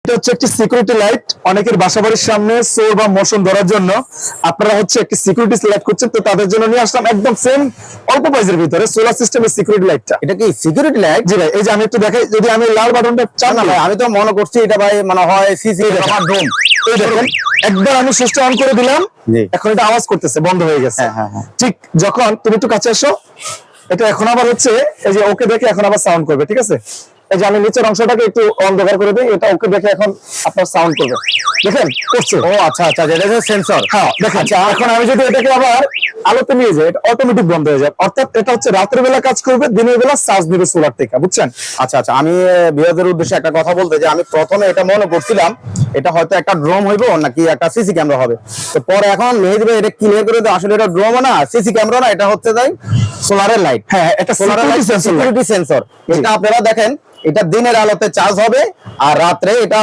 এটা হচ্ছে একটি সিকিউরিটি লাইট। অনেকের বাসাবাড়ির সামনে চোর বা মশন ধরার জন্য আপনারা হচ্ছে একটি সিকিউরিটি লাইট করছেন, তো তাদের জন্য নিয়ে আসলাম একদম সেম অল্প প্রাইসের ভিতরে সোলার সিস্টেমের সিকিউরিটি লাইটটা। এটা কি সিকিউরিটি লাইট? জি ভাই, এই যে আমি একটু দেখাই, যদি আমি লাল বাটনটা চাপ না ভাই, আমি তো মনে করছি এটা ভাই মানে হয় সিসি ক্যামেরা ড্রোন। এই দেখেন একবার আমি সুইচটা অন করে দিলাম, এখন এটা আওয়াজ করতেছে, বন্ধ হয়ে গেছে। ঠিক যখন তুমি একটু কাছে আসো, এটা এখন আবার হচ্ছে এই যে ওকে দেখে এখন আবার সাউন্ড করবে। ঠিক আছে, এই যে আমি নিচের অংশটাকে একটু অন্ধকার করে দিই, এটা ওকে দেখে এখন আপনার সাউন্ড করবে। দেখেন করছে। ও আচ্ছা আচ্ছা, এটা হচ্ছে সেন্সর। হ্যাঁ দেখেন, এখন আমি যদি এটাকে আবার আলোতে নিয়ে যাই, এটা অটোমেটিক বন্ধ হয়ে যাবে। অর্থাৎ এটা হচ্ছে রাতের বেলা কাজ করবে, দিনের বেলা চার্জ দিবে সোলার থেকে, বুঝছেন? আচ্ছা আচ্ছা, আমি বিয়াদের উদ্দেশ্যে একটা কথা বলতে, যে আমি প্রথমে এটা মনে করছিলাম এটা হয়তো একটা ড্রোন হইবো নাকি একটা সিসি ক্যামেরা হবে, তো পরে এখন মেহেদি ভাই এটা ক্লিয়ার করে দেয় আসলে এটা ড্রোন না, সিসি ক্যামেরা না, এটা হচ্ছে তাই সোলারের লাইট। হ্যাঁ, এটা সোলারের লাইট, সিকিউরিটি সেন্সর। এটা আপনারা দেখেন, এটা দিনের আলোতে চার্জ হবে আর রাত্রে এটা